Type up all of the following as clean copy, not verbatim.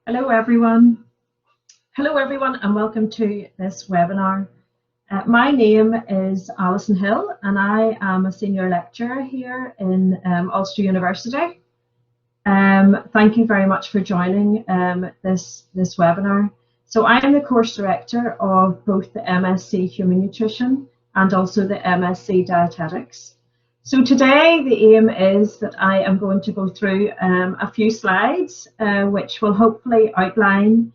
Hello everyone. Hello everyone and welcome to this webinar. My name is Alyson Hill and I am a senior lecturer here in Ulster University. Thank you very much for joining this webinar. So I am the course director of both the MSc Human Nutrition and also the MSc Dietetics. So today the aim is that I am going to go through a few slides which will hopefully outline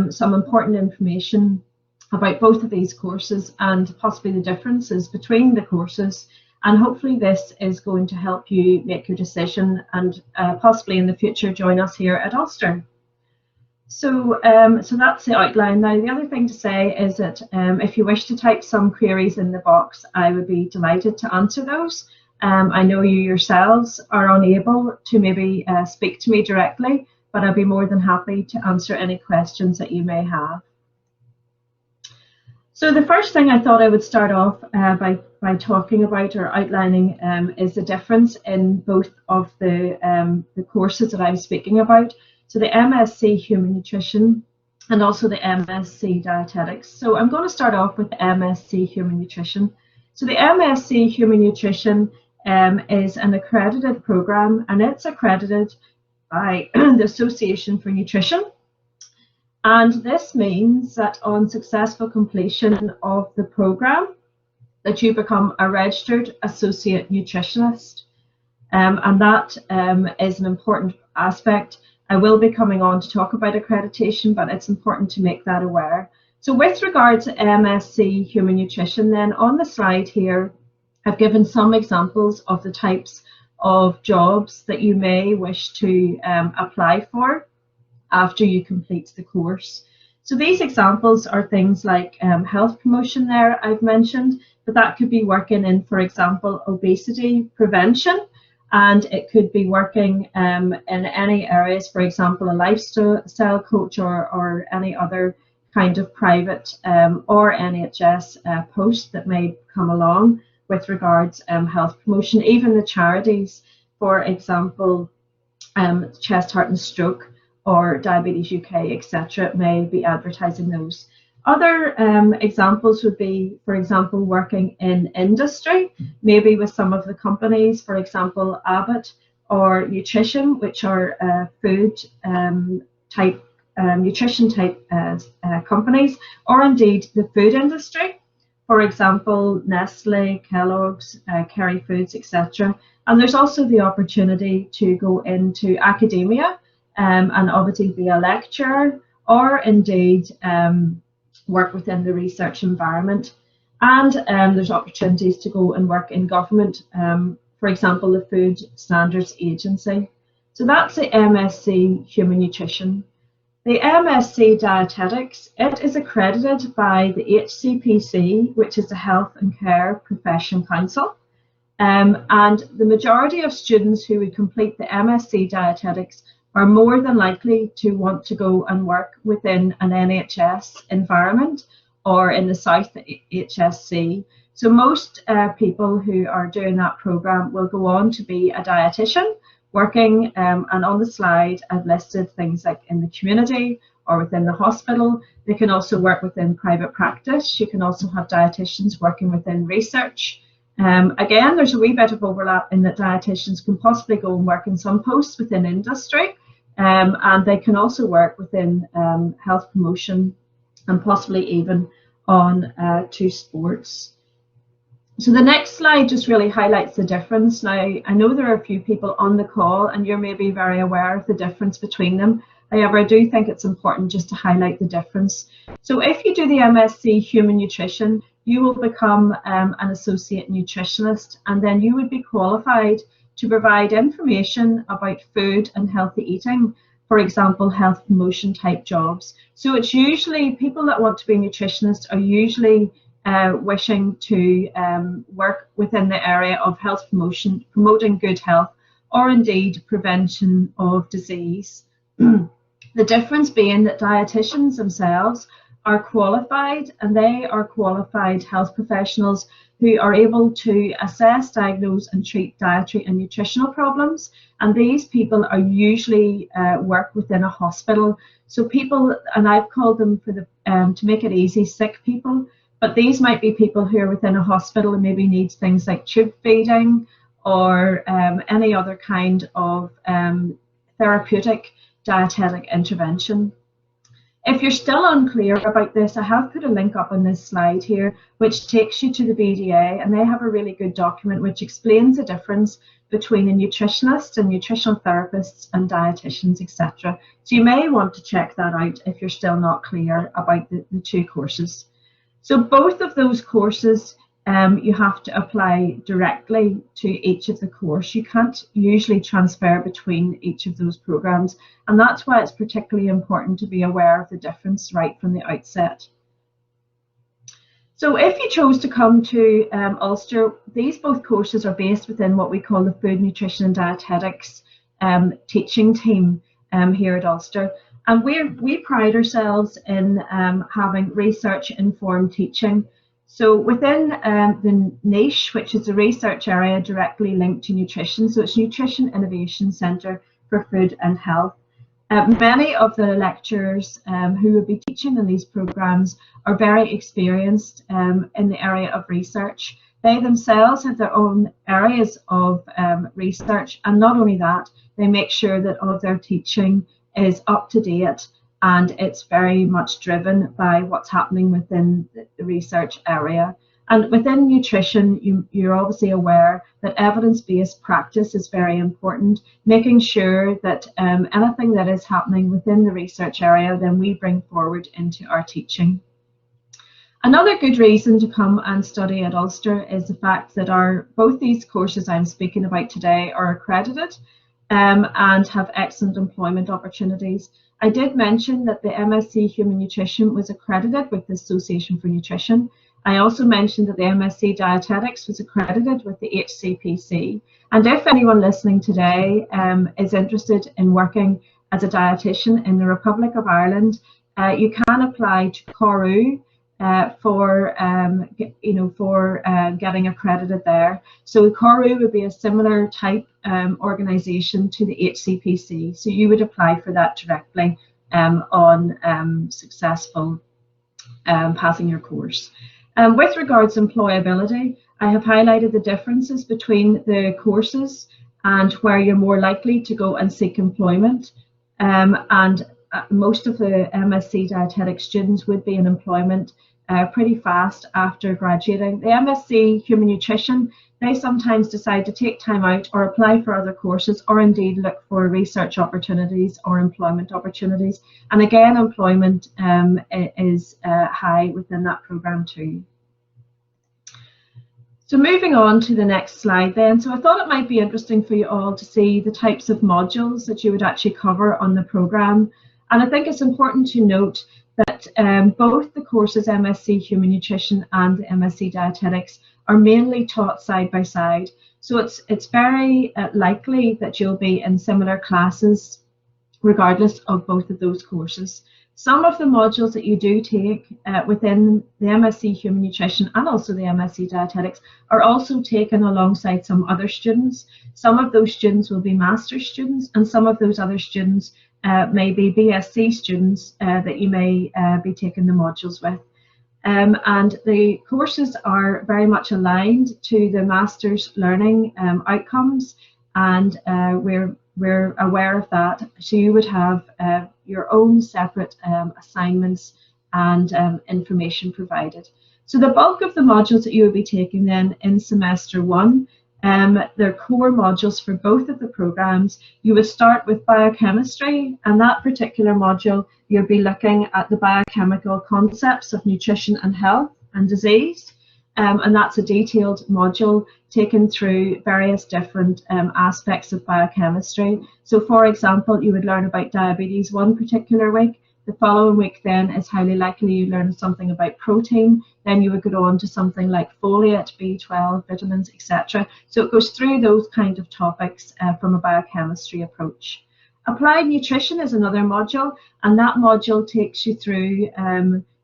some important information about both of these courses and possibly the differences between the courses, and hopefully this is going to help you make your decision and possibly in the future join us here at Ulster. So that's the outline. Now the other thing to say is that if you wish to type some queries in the box, I would be delighted to answer those. I know you yourselves are unable to maybe speak to me directly, but I'll be more than happy to answer any questions that you may have. So the first thing I thought I would start off by talking about or outlining is the difference in both of the courses that I'm speaking about. So the MSc Human Nutrition and also the MSc Dietetics. So I'm going to start off with the MSc Human Nutrition. So the MSc Human Nutrition is an accredited program, and it's accredited by the Association for Nutrition. And this means that on successful completion of the program, that you become a registered associate nutritionist. And that is an important aspect. I will be coming on to talk about accreditation, but it's important to make that aware. So with regards to MSc Human Nutrition, then on the slide here, I've given some examples of the types of jobs that you may wish to apply for after you complete the course. So these examples are things like health promotion there I've mentioned, but that could be working in, for example, obesity prevention, and it could be working in any areas, for example, a lifestyle coach or any other kind of private or NHS post that may come along with regards health promotion. Even the charities, for example, Chest, Heart and Stroke or Diabetes UK, etc., may be advertising those. Other examples would be, for example, working in industry, maybe with some of the companies, for example, Abbott or Nutrition, which are food type, nutrition type companies, or indeed the food industry. For example, Nestle, Kellogg's, Kerry Foods, etc. And there's also the opportunity to go into academia and obviously be a lecturer, or indeed work within the research environment. And there's opportunities to go and work in government, for example, the Food Standards Agency. So that's the MSc Human Nutrition. The MSc Dietetics, it is accredited by the HCPC, which is the Health and Care Profession Council. And the majority of students who would complete the MSc Dietetics are more than likely to want to go and work within an NHS environment or in the South HSC. So most people who are doing that program will go on to be a dietitian, working, and on the slide I've listed things like in the community or within the hospital. They can also work within private practice. You can also have dietitians working within research. Again, there's a wee bit of overlap in that dietitians can possibly go and work in some posts within industry, and they can also work within health promotion and possibly even on to sports. So the next slide just really highlights the difference. Now, I know there are a few people on the call and you're maybe very aware of the difference between them. However, I do think it's important just to highlight the difference. So if you do the MSc Human Nutrition, you will become an associate nutritionist, and then you would be qualified to provide information about food and healthy eating, for example, health promotion type jobs. So it's usually people that want to be nutritionists are usually wishing to work within the area of health promotion, promoting good health, or indeed prevention of disease. The difference being that dietitians themselves are qualified, and they are qualified health professionals who are able to assess, diagnose and treat dietary and nutritional problems. And these people are usually work within a hospital. So people, and I've called them for the to make it easy, sick people, but these might be people who are within a hospital and maybe needs things like tube feeding or any other kind of therapeutic dietetic intervention. If you're still unclear about this, I have put a link up on this slide here, which takes you to the BDA, and they have a really good document which explains the difference between a nutritionist and nutritional therapists and dietitians, etc. So you may want to check that out if you're still not clear about the two courses. So both of those courses, you have to apply directly to each of the course. You can't usually transfer between each of those programs, and that's why it's particularly important to be aware of the difference right from the outset. So if you chose to come to Ulster, these both courses are based within what we call the Food, Nutrition and Dietetics teaching team here at Ulster. And we pride ourselves in having research-informed teaching. So within the niche, which is the research area directly linked to nutrition, so it's Nutrition Innovation Centre for Food and Health. Many of the lecturers who will be teaching in these programs are very experienced in the area of research. They themselves have their own areas of research, and not only that, they make sure that all of their teaching is up to date and it's very much driven by what's happening within the research area. And within nutrition, you're obviously aware that evidence-based practice is very important, making sure that anything that is happening within the research area, then we bring forward into our teaching. Another good reason to come and study at Ulster is the fact that both these courses I'm speaking about today are accredited and have excellent employment opportunities. I did mention that the MSc Human Nutrition was accredited with the Association for Nutrition. I also mentioned that the MSc Dietetics was accredited with the HCPC. And if anyone listening today is interested in working as a dietitian in the Republic of Ireland, you can apply to CORU for getting accredited there. So CORU would be a similar type organisation to the HCPC. So you would apply for that directly on successful passing your course. With regards to employability, I have highlighted the differences between the courses and where you're more likely to go and seek employment. Most of the MSc Dietetics students would be in employment pretty fast after graduating. The MSc Human Nutrition, they sometimes decide to take time out or apply for other courses or indeed look for research opportunities or employment opportunities. And again, employment is high within that program too. So moving on to the next slide then. So I thought it might be interesting for you all to see the types of modules that you would actually cover on the program. And I think it's important to note that both the courses MSc Human Nutrition and the MSc Dietetics are mainly taught side by side. So it's very likely that you'll be in similar classes regardless of both of those courses. Some of the modules that you do take within the MSc Human Nutrition and also the MSc Dietetics are also taken alongside some other students. Some of those students will be master's students and some of those other students may be BSc students that you may be taking the modules with. And the courses are very much aligned to the master's learning outcomes, and we're aware of that. So you would have your own separate assignments and information provided. So the bulk of the modules that you will be taking then in semester one, they're core modules for both of the programs. You would start with biochemistry, and that particular module you'll be looking at the biochemical concepts of nutrition and health and disease. And that's a detailed module taken through various different aspects of biochemistry. So for example, you would learn about diabetes one particular week. The following week then is highly likely you learn something about protein. Then you would go on to something like folate, B12, vitamins, etc. So it goes through those kind of topics from a biochemistry approach. Applied nutrition is another module, and that module takes you through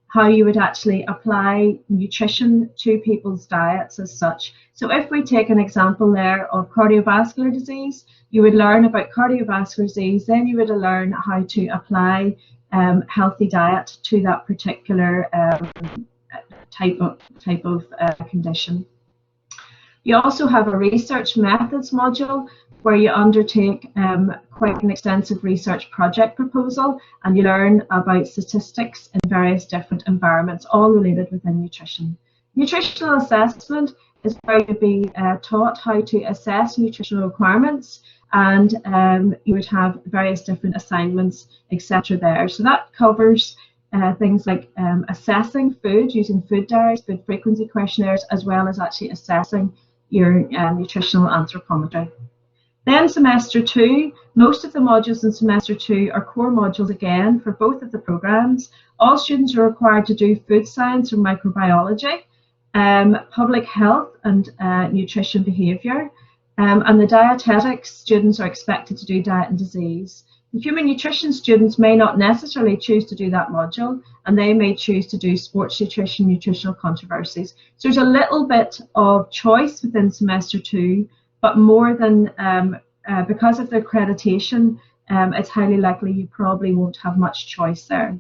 how you would actually apply nutrition to people's diets as such. So if we take an example there of cardiovascular disease, you would learn about cardiovascular disease, then you would learn how to apply healthy diet to that particular type of condition. You also have a research methods module where you undertake quite an extensive research project proposal, and you learn about statistics in various different environments, all related within nutrition. Nutritional assessment is where you'd be taught how to assess nutritional requirements, and you would have various different assignments, etc. there. So that covers things like assessing food using food diaries, food frequency questionnaires, as well as actually assessing your nutritional anthropometry. Then semester 2, most of the modules in semester 2 are core modules again for both of the programs. All students are required to do food science or microbiology, public health and nutrition behaviour, and the dietetics students are expected to do diet and disease. The human nutrition students may not necessarily choose to do that module, and they may choose to do sports nutrition, nutritional controversies. So there's a little bit of choice within semester 2, but more than, because of the accreditation, it's highly likely you probably won't have much choice there.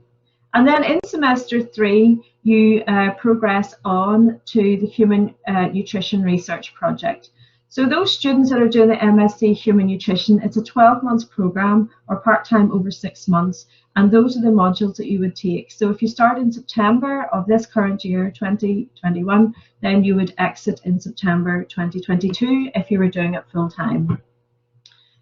And then in semester 3, you progress on to the Human Nutrition Research Project. So those students that are doing the MSc Human Nutrition, it's a 12-month program or part-time over 6 months, and those are the modules that you would take. So if you start in September of this current year, 2021, then you would exit in September 2022 if you were doing it full-time.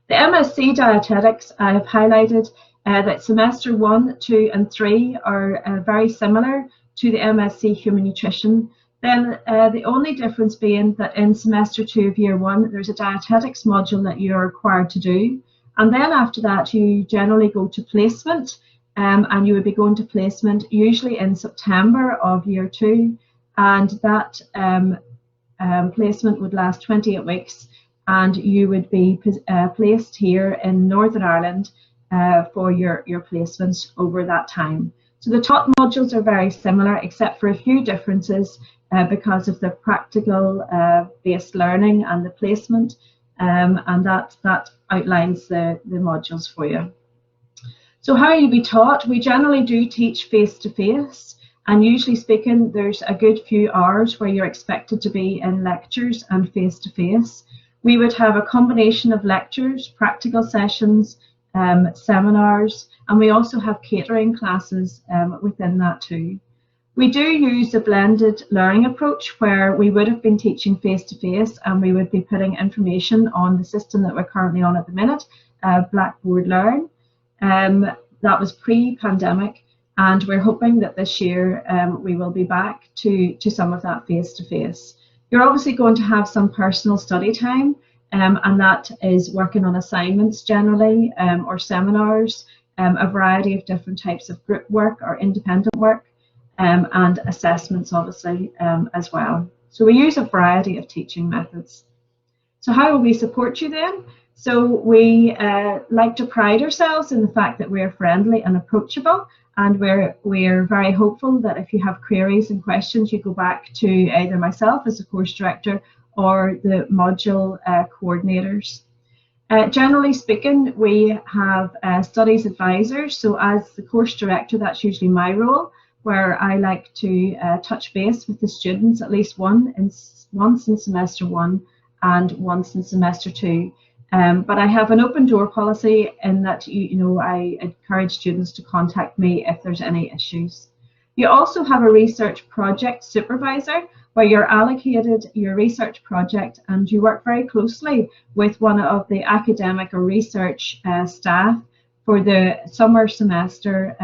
The MSc Dietetics, I have highlighted that semester 1, 2 and 3 are very similar to the MSc Human Nutrition. Then the only difference being that in semester 2 of year 1, there's a dietetics module that you're required to do. And then after that, you generally go to placement, and you would be going to placement usually in September of year 2. And that placement would last 28 weeks, and you would be placed here in Northern Ireland for your placements over that time. So the top modules are very similar, except for a few differences because of the practical based learning and the placement, and that outlines the modules for you. So how you be taught? We generally do teach face-to-face, and usually speaking, there's a good few hours where you're expected to be in lectures and face-to-face. We would have a combination of lectures, practical sessions, seminars, and we also have catering classes within that too. We do use a blended learning approach where we would have been teaching face-to-face, and we would be putting information on the system that we're currently on at the minute, Blackboard Learn. That was pre-pandemic, and we're hoping that this year we will be back to some of that face-to-face. You're obviously going to have some personal study time, and that is working on assignments generally, or seminars, a variety of different types of group work or independent work, and assessments obviously as well. So we use a variety of teaching methods. So how will we support you then? So we like to pride ourselves in the fact that we're friendly and approachable, and we're very hopeful that if you have queries and questions, you go back to either myself as a course director or the module coordinators. Generally speaking, we have studies advisors. So as the course director, that's usually my role, where I like to touch base with the students at least once in semester 1 and once in semester 2. But I have an open door policy in that I encourage students to contact me if there's any issues. You also have a research project supervisor where you're allocated your research project, and you work very closely with one of the academic or research staff for the summer semester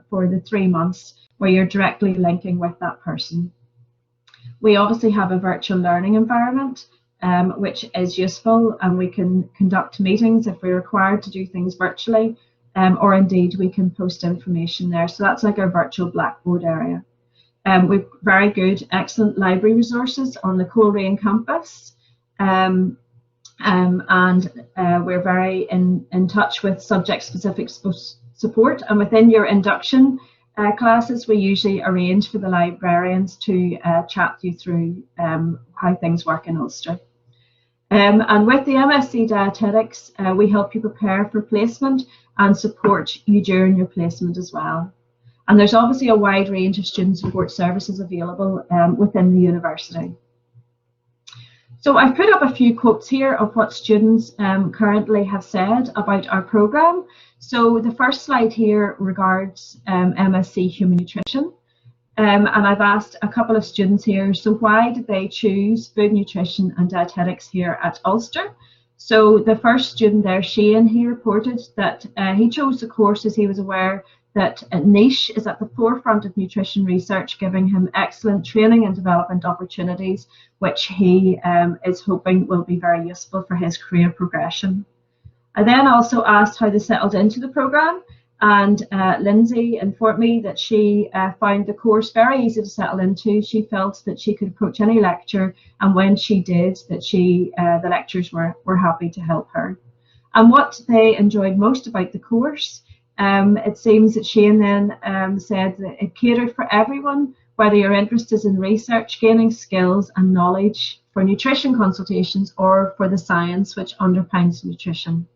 for the 3 months, where you're directly linking with that person. We obviously have a virtual learning environment, which is useful, and we can conduct meetings if we're required to do things virtually, or indeed we can post information there. So that's like our virtual Blackboard area. We've very good, excellent library resources on the Coleraine campus, and we're very in touch with subject-specific support. And within your induction, classes, we usually arrange for the librarians to chat you through how things work in Ulster. And with the MSc Dietetics, we help you prepare for placement and support you during your placement as well. And there's obviously a wide range of student support services available within the university. So I've put up a few quotes here of what students currently have said about our programme. So the first slide here regards MSc Human Nutrition. And I've asked a couple of students here, so why did they choose food nutrition and dietetics here at Ulster? So the first student there, Shane, he reported that he chose the course as he was aware that niche is at the forefront of nutrition research, giving him excellent training and development opportunities, which he is hoping will be very useful for his career progression. I then also asked how they settled into the programme, and Lindsay informed me that she found the course very easy to settle into. She felt that she could approach any lecture, and when she did, that the lecturers were happy to help her. And what they enjoyed most about the course, it seems that Shane then said that it catered for everyone, whether you're interested in research, gaining skills and knowledge for nutrition consultations, or for the science which underpins nutrition.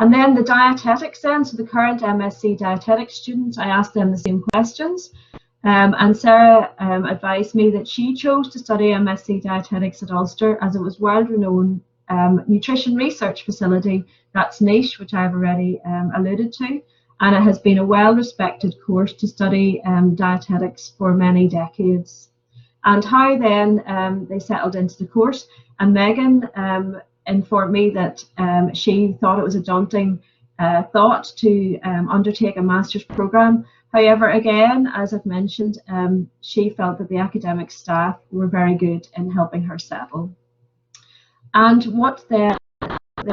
And then the dietetics then, so the current MSc Dietetics students, I asked them the same questions. And Sarah advised me that she chose to study MSc Dietetics at Ulster as it was world-renowned nutrition research facility. That's niche, which I've already alluded to, and it has been a well-respected course to study dietetics for many decades. And how then they settled into the course, and Megan informed me that she thought it was a daunting thought to undertake a master's programme. However, again, as I've mentioned, she felt that the academic staff were very good in helping her settle. And what they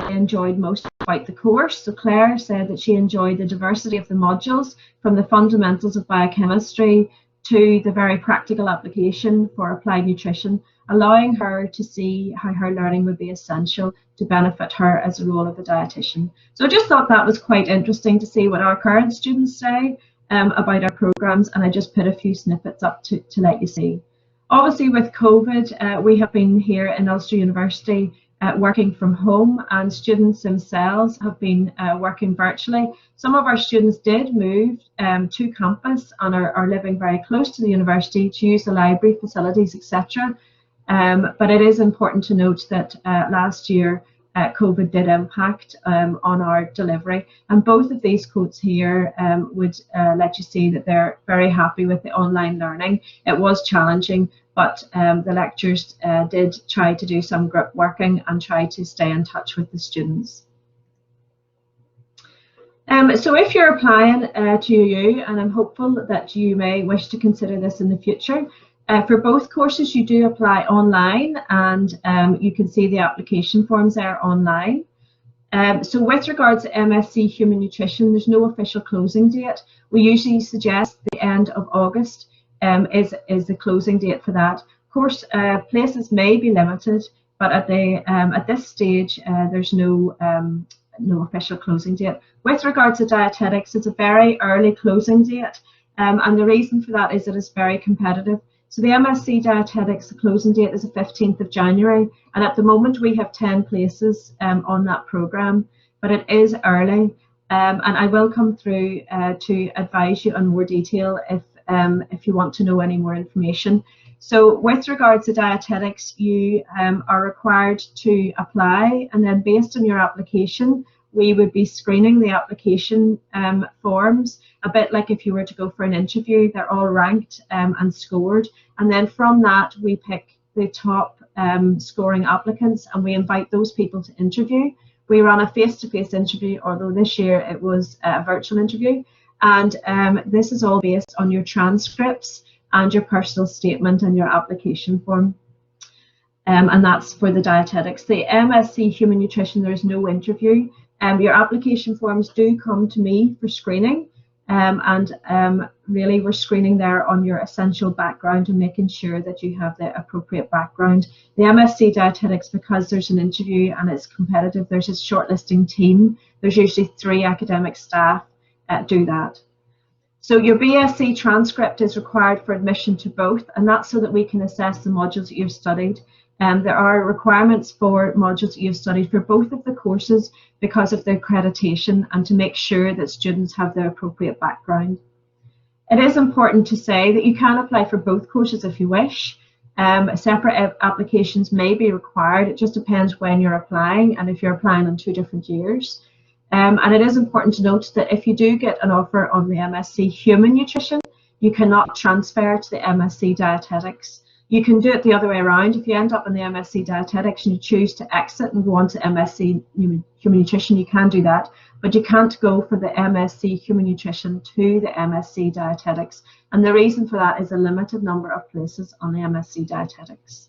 enjoyed most about the course, so Claire said that she enjoyed the diversity of the modules, from the fundamentals of biochemistry to the very practical application for applied nutrition, allowing her to see how her learning would be essential to benefit her as a role of a dietitian. So I just thought that was quite interesting to see what our current students say about our programmes, and I just put a few snippets up to let you see. Obviously with COVID, we have been here in Ulster University working from home, and students themselves have been working virtually. Some of our students did move to campus and are living very close to the university to use the library facilities, etc. But it is important to note that last year COVID did impact on our delivery, and both of these quotes here would let you see that they're very happy with the online learning. It was challenging, but the lecturers did try to do some group working and try to stay in touch with the students. So if you're applying to UU, and I'm hopeful that you may wish to consider this in the future, for both courses you do apply online, and you can see the application forms there online. So with regards to MSc Human Nutrition, there's no official closing date. We usually suggest the end of August is the closing date for that. Of course, places may be limited, but at this stage there's no official closing date. With regards to dietetics, it's a very early closing date, and the reason for that is that it's very competitive. So the MSc Dietetics, the closing date is the 15th of January, and at the moment we have 10 places on that programme, but it is early, and I will come through to advise you on more detail if you want to know any more information. So with regards to dietetics, you are required to apply, and then based on your application, we would be screening the application forms, a bit like if you were to go for an interview. They're all ranked and scored, and then from that we pick the top scoring applicants and we invite those people to interview. We run a face-to-face interview, although this year it was a virtual interview, and this is all based on your transcripts and your personal statement and your application form. And that's for the dietetics. The MSc Human Nutrition, there is no interview. Your application forms do come to me for screening, and really we're screening there on your essential background and making sure that you have the appropriate background. The MSc Dietetics, because there's an interview and it's competitive, there's a shortlisting team. There's usually 3 academic staff do that. So your BSc transcript is required for admission to both, and that's so that we can assess the modules that you've studied. There are requirements for modules that you've studied for both of the courses because of the accreditation and to make sure that students have the appropriate background. It is important to say that you can apply for both courses if you wish. Separate applications may be required. It just depends when you're applying and if you're applying on 2 different years. And it is important to note that if you do get an offer on the MSc Human Nutrition, you cannot transfer to the MSc Dietetics. You can do it the other way around. If you end up in the MSc Dietetics and you choose to exit and go on to MSc Human Nutrition, you can do that, but you can't go for the MSc Human Nutrition to the MSc Dietetics. And the reason for that is a limited number of places on the MSc Dietetics.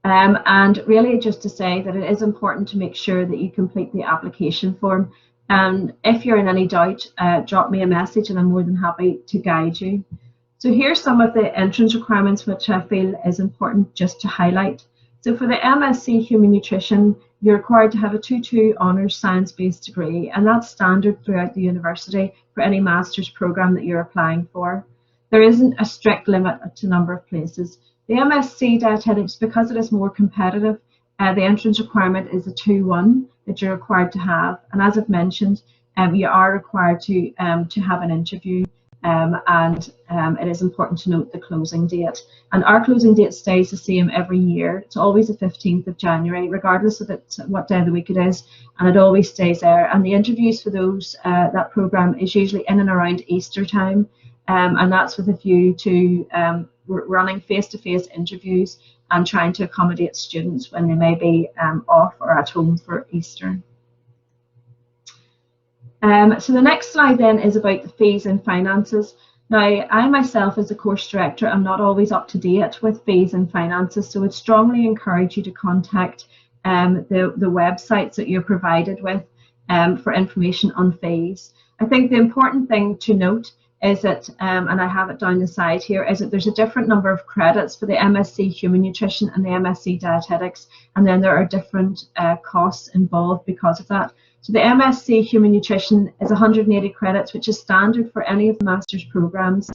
And really just to say that it is important to make sure that you complete the application form. And if you're in any doubt, drop me a message and I'm more than happy to guide you. So here's some of the entrance requirements which I feel is important just to highlight. So for the MSc Human Nutrition, you're required to have a 2:2 honours science-based degree, and that's standard throughout the university for any master's programme that you're applying for. There isn't a strict limit to number of places. The MSc Dietetics, because it is more competitive, the entrance requirement is a 2:1 that you're required to have, and as I've mentioned, you are required to have an interview. It is important to note the closing date, and our closing date stays the same every year. It's always the 15th of January, regardless of what day of the week it is, and it always stays there. And the interviews for those that program is usually in and around Easter time, and that's with a view to running face-to-face interviews and trying to accommodate students when they may be off or at home for Easter. So the next slide then is about the fees and finances. Now, I myself as a course director am not always up to date with fees and finances, so I would strongly encourage you to contact the websites that you're provided with for information on fees. I think the important thing to note is that, and I have it down the side here, is that there's a different number of credits for the MSc Human Nutrition and the MSc Dietetics, and then there are different costs involved because of that. So the MSc Human Nutrition is 180 credits, which is standard for any of the master's programs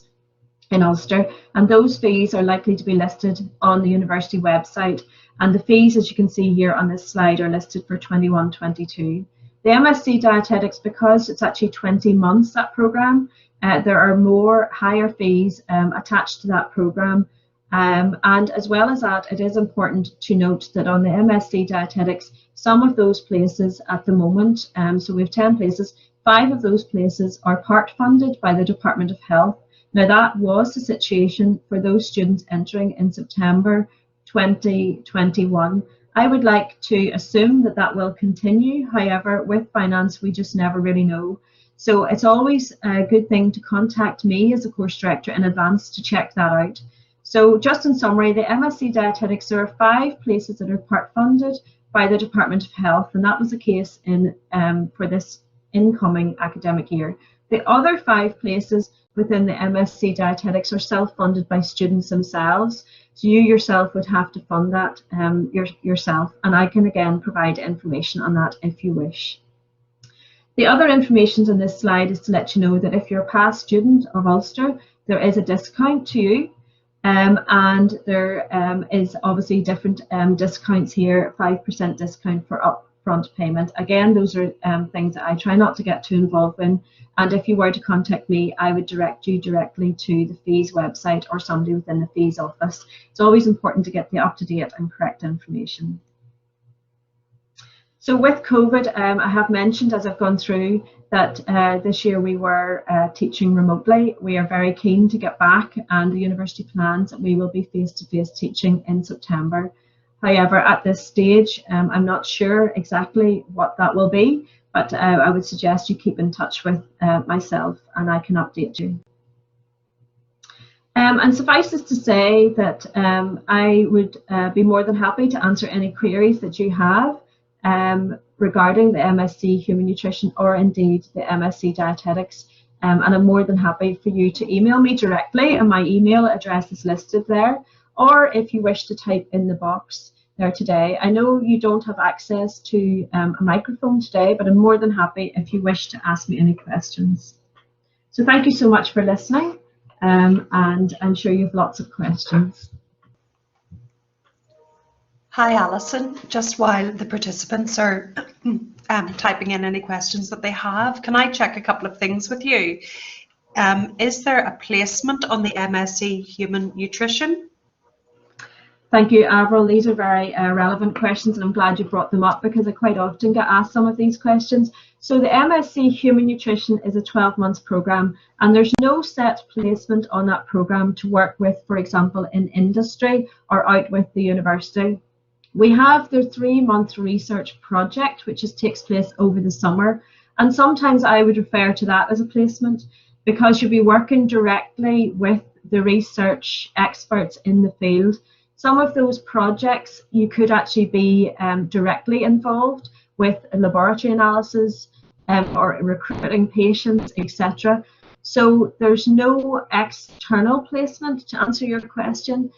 in Ulster, and those fees are likely to be listed on the university website, and the fees, as you can see here on this slide, are listed for 21-22. The MSc Dietetics, because it's actually 20 months, that program, there are more higher fees attached to that program. And as well as that, it is important to note that on the MSc Dietetics, some of those places at the moment, so we have 10 places, 5 of those places are part funded by the Department of Health. Now that was the situation for those students entering in September 2021. I would like to assume that that will continue. However, with finance, we just never really know. So it's always a good thing to contact me as a course director in advance to check that out. So just in summary, the MSc Dietetics, there are 5 places that are part funded by the Department of Health, and that was the case in for this incoming academic year. The other 5 places within the MSc Dietetics are self-funded by students themselves, so you yourself would have to fund that yourself, and I can again provide information on that if you wish. The other information on this slide is to let you know that if you're a past student of Ulster, there is a discount to you. And there is obviously different discounts here, 5% discount for upfront payment. Again, those are things that I try not to get too involved in. And if you were to contact me, I would direct you directly to the fees website or somebody within the fees office. It's always important to get the up-to-date and correct information. So with COVID, I have mentioned as I've gone through that this year we were teaching remotely. We are very keen to get back, and the university plans that we will be face-to-face teaching in September. However, at this stage, I'm not sure exactly what that will be, but I would suggest you keep in touch with myself and I can update you. And suffice it to say that I would be more than happy to answer any queries that you have regarding the MSc Human Nutrition or indeed the MSc Dietetics, and I'm more than happy for you to email me directly, and my email address is listed there, or if you wish to type in the box there today. I know you don't have access to a microphone today, but I'm more than happy if you wish to ask me any questions. So thank you so much for listening, and I'm sure you have lots of questions. Hi Alyson, just while the participants are typing in any questions that they have, can I check a couple of things with you? Is there a placement on the MSc Human Nutrition? Thank you, Avril. These are very relevant questions, and I'm glad you brought them up because I quite often get asked some of these questions. So the MSc Human Nutrition is a 12-month programme, and there's no set placement on that programme to work with, for example, in industry or out with the university. We have the 3-month research project, which takes place over the summer, and sometimes I would refer to that as a placement because you'll be working directly with the research experts in the field. Some of those projects you could actually be directly involved with a laboratory analysis or recruiting patients, etc. So there's no external placement, to answer your question,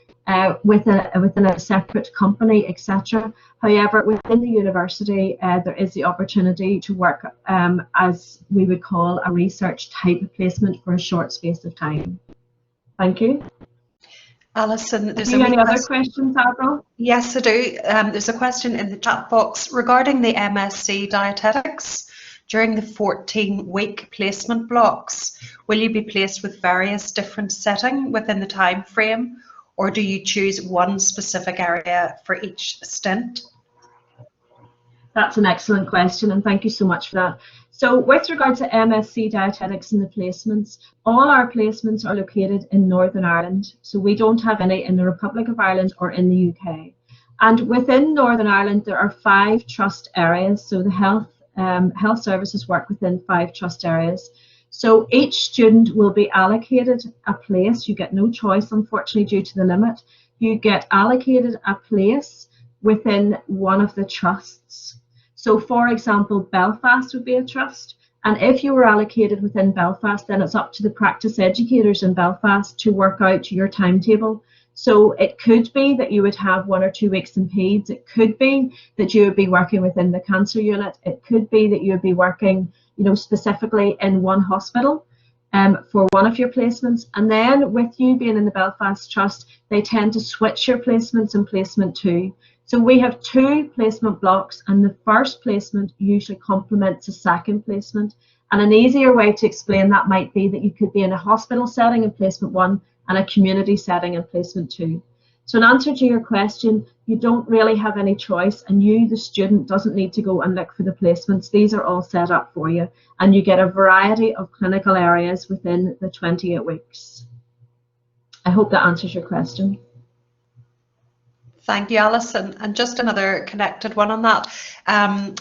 within a separate company, etc. However, within the university, there is the opportunity to work as we would call a research type of placement for a short space of time. Thank you. Alyson, there's any other questions, Avril? Yes, I do. There's a question in the chat box regarding the MSc Dietetics. During the 14-week placement blocks, will you be placed with various different settings within the time frame, or do you choose one specific area for each stint? That's an excellent question, and thank you so much for that. So with regard to MSc Dietetics and the placements, all our placements are located in Northern Ireland. So we don't have any in the Republic of Ireland or in the UK. And within Northern Ireland, there are 5 trust areas. So the health services work within 5 trust areas. So each student will be allocated a place. You get no choice, unfortunately, due to the limit. You get allocated a place within one of the trusts. So for example, Belfast would be a trust, and if you were allocated within Belfast, then it's up to the practice educators in Belfast to work out your timetable. So it could be that you would have 1 or 2 weeks in peds. It could be that you would be working within the cancer unit. It could be that you would be working, specifically in one hospital for one of your placements. And then with you being in the Belfast Trust, they tend to switch your placements in placement 2. So we have 2 placement blocks, and the first placement usually complements the second placement. And an easier way to explain that might be that you could be in a hospital setting in placement 1 and a community setting in placement 2. So in answer to your question, you don't really have any choice, and you, the student, doesn't need to go and look for the placements. These are all set up for you, and you get a variety of clinical areas within the 28 weeks. I hope that answers your question. Thank you, Alyson. And just another connected one on that.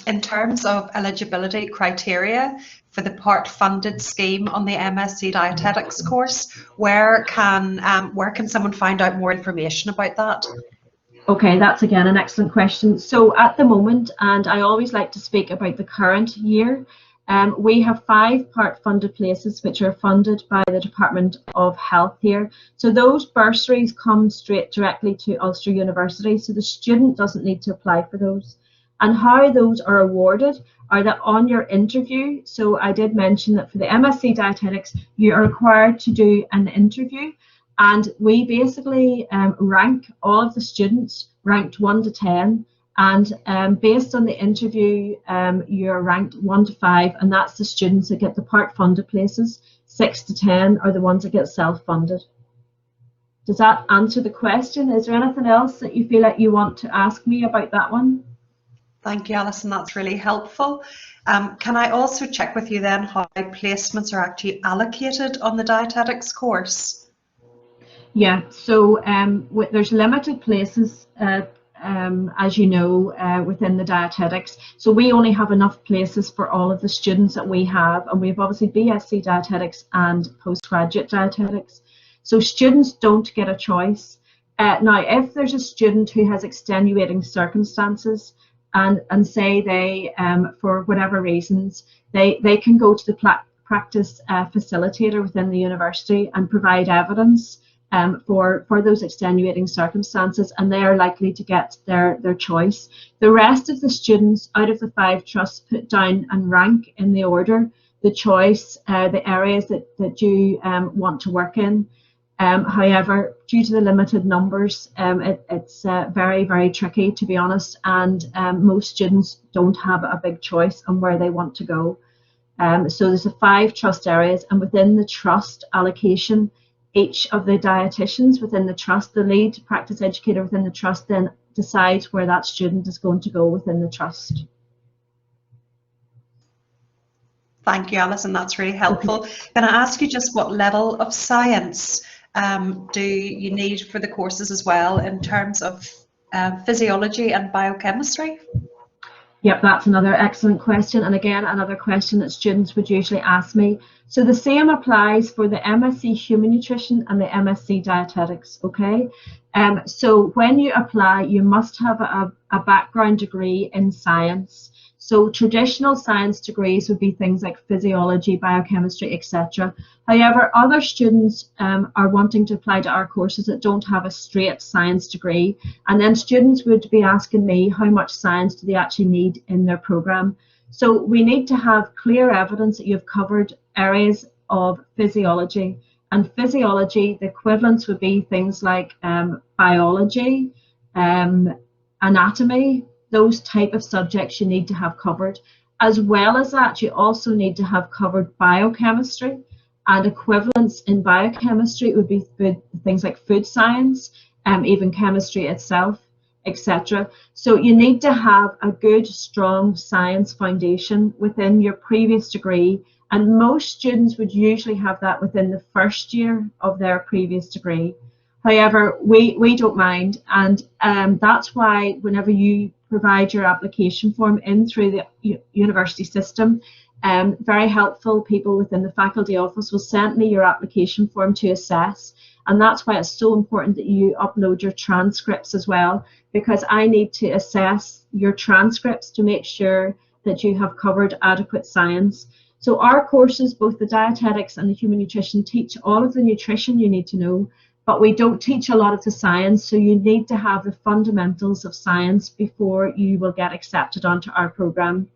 In terms of eligibility criteria for the part-funded scheme on the MSc Dietetics course, where can someone find out more information about that? Okay, that's again an excellent question. So at the moment, and I always like to speak about the current year, we have 5 part-funded places which are funded by the Department of Health here. So those bursaries come straight directly to Ulster University, so the student doesn't need to apply for those. And how those are awarded are that on your interview, so I did mention that for the MSc Dietetics, you are required to do an interview, and we basically rank all of the students ranked 1 to 10. And based on the interview, you're ranked 1 to 5, and that's the students that get the part-funded places. 6 to 10 are the ones that get self-funded. Does that answer the question? Is there anything else that you feel like you want to ask me about that one? Thank you, Alyson. That's really helpful. Can I also check with you then how placements are actually allocated on the dietetics course? Yeah, so there's limited places as you know, within the dietetics. So we only have enough places for all of the students that we have, and we have obviously BSc Dietetics and postgraduate dietetics. So students don't get a choice. Now, if there's a student who has extenuating circumstances and say they, for whatever reasons, they can go to the practice facilitator within the university and provide evidence for those extenuating circumstances, and they are likely to get their choice. The rest of the students out of the 5 trusts put down and rank in the order the choice, the areas that you want to work in. However, due to the limited numbers, it's very, very tricky, to be honest, and most students don't have a big choice on where they want to go. So there's 5 trust areas, and within the trust allocation, each of the dietitians within the trust, the lead practice educator within the trust, then decides where that student is going to go within the trust. Thank you, Alyson. That's really helpful. Can I ask you just what level of science do you need for the courses as well in terms of physiology and biochemistry? Yep, that's another excellent question, and again, another question that students would usually ask me. So the same applies for the MSc Human Nutrition and the MSc Dietetics, okay? So when you apply, you must have a background degree in science. So traditional science degrees would be things like physiology, biochemistry, etc. However, other students are wanting to apply to our courses that don't have a straight science degree, and then students would be asking me how much science do they actually need in their program. So we need to have clear evidence that you've covered areas of physiology. And physiology, the equivalents would be things like biology, anatomy, those type of subjects you need to have covered. As well as that, you also need to have covered biochemistry, and equivalents in biochemistry would be things like food science, even chemistry itself, etc. So you need to have a good, strong science foundation within your previous degree, and most students would usually have that within the first year of their previous degree. However, we don't mind, and that's why whenever you provide your application form in through the university system, very helpful people within the faculty office will send me your application form to assess, and that's why it's so important that you upload your transcripts as well, because I need to assess your transcripts to make sure that you have covered adequate science. So our courses, both the dietetics and the human nutrition, teach all of the nutrition you need to know, but we don't teach a lot of the science, so you need to have the fundamentals of science before you will get accepted onto our program.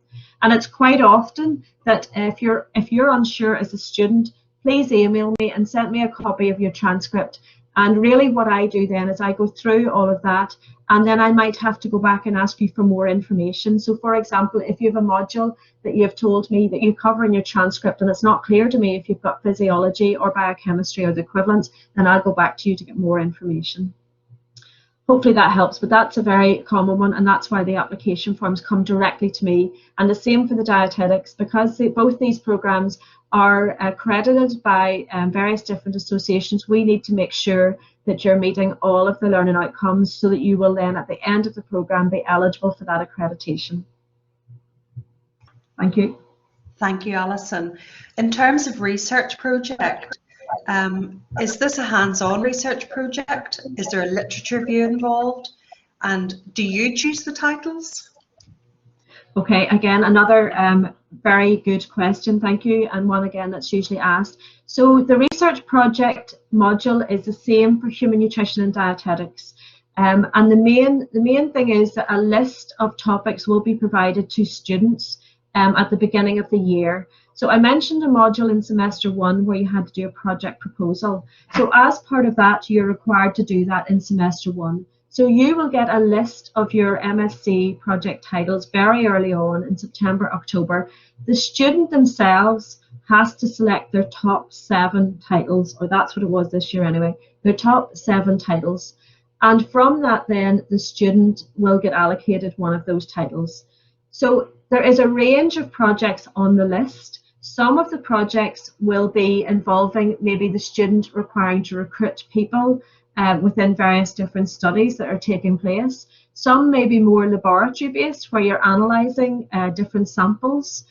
And it's quite often that if you're unsure as a student, please email me and send me a copy of your transcript. And really what I do then is I go through all of that, and then I might have to go back and ask you for more information. So for example, if you have a module that you've told me that you cover in your transcript and it's not clear to me if you've got physiology or biochemistry or the equivalent, then I'll go back to you to get more information. Hopefully that helps, but that's a very common one, and that's why the application forms come directly to me. And the same for the dietetics, because both these programs are accredited by various different associations. We need to make sure that you're meeting all of the learning outcomes so that you will then at the end of the program be eligible for that accreditation. Thank you. Thank you, Alyson. In terms of research project, is this a hands-on research project? Is there a literature review involved? And do you choose the titles? Okay, again, another very good question, thank you, and one again that's usually asked. So the research project module is the same for human nutrition and dietetics. And the main thing is that a list of topics will be provided to students at the beginning of the year. So I mentioned a module in semester 1 where you had to do a project proposal. So as part of that, you're required to do that in semester 1. So you will get a list of your MSc project titles very early on in September, October. The student themselves has to select their top 7 titles, or that's what it was this year anyway, their top 7 titles. And from that then, the student will get allocated one of those titles. So there is a range of projects on the list. Some of the projects will be involving maybe the student requiring to recruit people within various different studies that are taking place. Some may be more laboratory based, where you're analysing different samples,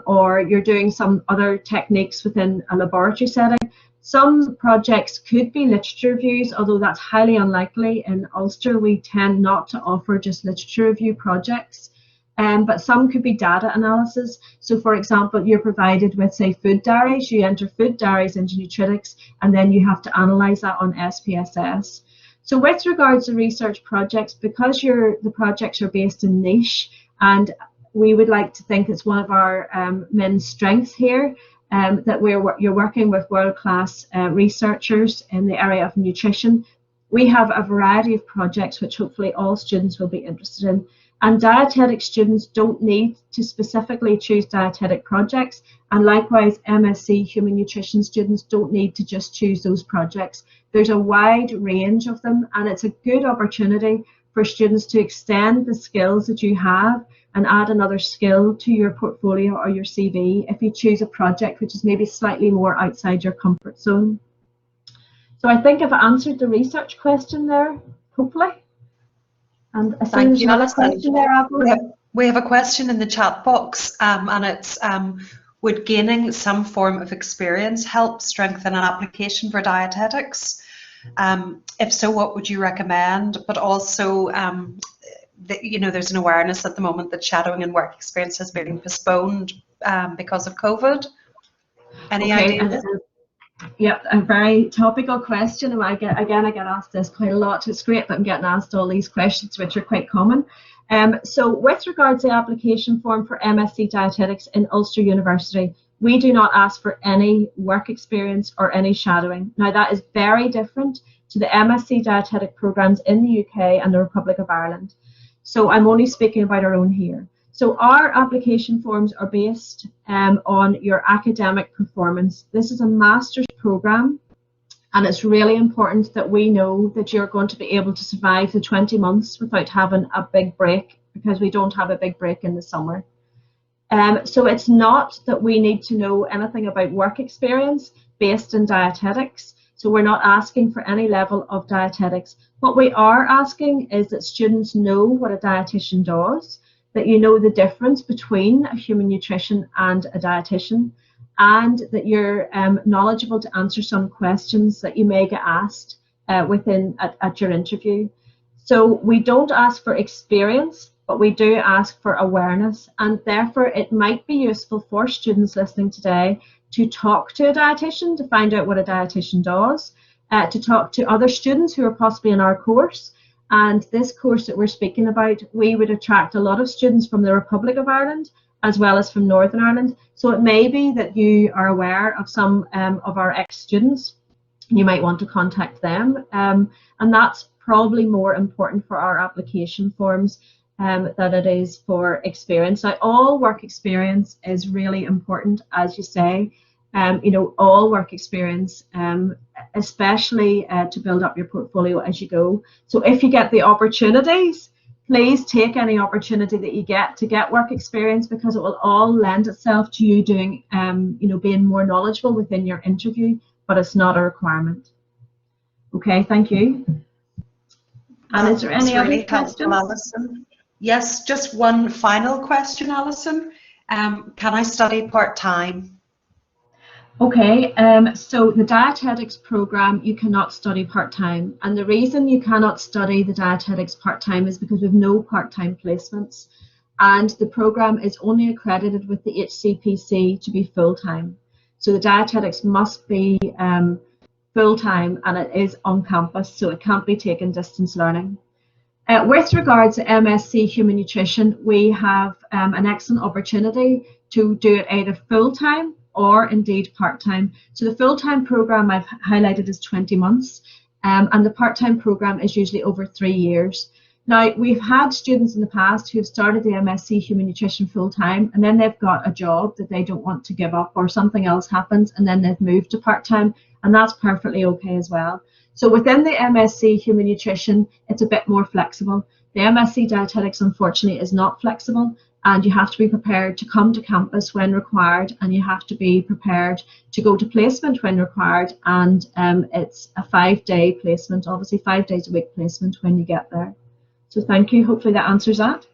or you're doing some other techniques within a laboratory setting. Some projects could be literature reviews, although that's highly unlikely. In Ulster, we tend not to offer just literature review projects. But some could be data analysis. So for example, you're provided with, say, food diaries. You enter food diaries into Nutritics, and then you have to analyse that on SPSS. So with regards to research projects, because the projects are based in niche, and we would like to think it's one of our main strengths here, that you're working with world-class researchers in the area of nutrition. We have a variety of projects which hopefully all students will be interested in. And dietetic students don't need to specifically choose dietetic projects. And likewise, MSc Human Nutrition students don't need to just choose those projects. There's a wide range of them, and it's a good opportunity for students to extend the skills that you have and add another skill to your portfolio or your CV if you choose a project which is maybe slightly more outside your comfort zone. So I think I've answered the research question there, hopefully. And I think there's another question there, Avril. We have a question in the chat box, and it's, would gaining some form of experience help strengthen an application for dietetics? If so, what would you recommend? But also, there's an awareness at the moment that shadowing and work experience has been postponed because of COVID. Any ideas? Yep, a very topical question, and I get asked this quite a lot. It's great that I'm getting asked all these questions, which are quite common. So with regards to the application form for MSc Dietetics in Ulster University, we do not ask for any work experience or any shadowing. Now that is very different to the MSc Dietetic programs in the UK and the Republic of Ireland. So I'm only speaking about our own here. So our application forms are based on your academic performance. This is a master's program, and it's really important that we know that you're going to be able to survive the 20 months without having a big break, because we don't have a big break in the summer. So it's not that we need to know anything about work experience based in dietetics. So we're not asking for any level of dietetics. What we are asking is that students know what a dietitian does, that you know the difference between a human nutrition and a dietitian, and that you're knowledgeable to answer some questions that you may get asked at your interview. So we don't ask for experience, but we do ask for awareness, and therefore it might be useful for students listening today to talk to a dietitian to find out what a dietitian does, to talk to other students who are possibly in our course. And this course that we're speaking about, we would attract a lot of students from the Republic of Ireland as well as from Northern Ireland. So it may be that you are aware of some of our ex-students. You might want to contact them. And that's probably more important for our application forms than it is for experience. Now, all work experience is really important, as you say. All work experience, especially to build up your portfolio as you go. So if you get the opportunities, please take any opportunity that you get to get work experience, because it will all lend itself to you doing, being more knowledgeable within your interview, but it's not a requirement. Okay, thank you. And is there any other questions? Alyson? Yes, just one final question, Alyson. Can I study part-time? Okay, so the dietetics program, you cannot study part-time, and the reason you cannot study the dietetics part-time is because we have no part-time placements, and the program is only accredited with the HCPC to be full-time. So the dietetics must be full-time, and it is on campus, so it can't be taken distance learning. With regards to MSc Human Nutrition, we have an excellent opportunity to do it either full-time or indeed part-time. So the full-time program I've highlighted is 20 months, and the part-time program is usually over 3 years. Now, we've had students in the past who have started the MSc Human Nutrition full-time, and then they've got a job that they don't want to give up, or something else happens, and then they've moved to part-time, and that's perfectly okay as well. So within the MSc Human Nutrition, it's a bit more flexible. The MSc Dietetics, unfortunately, is not flexible, and you have to be prepared to come to campus when required, and you have to be prepared to go to placement when required, and it's a 5-day placement, obviously 5 days a week placement when you get there. So thank you, hopefully that answers that.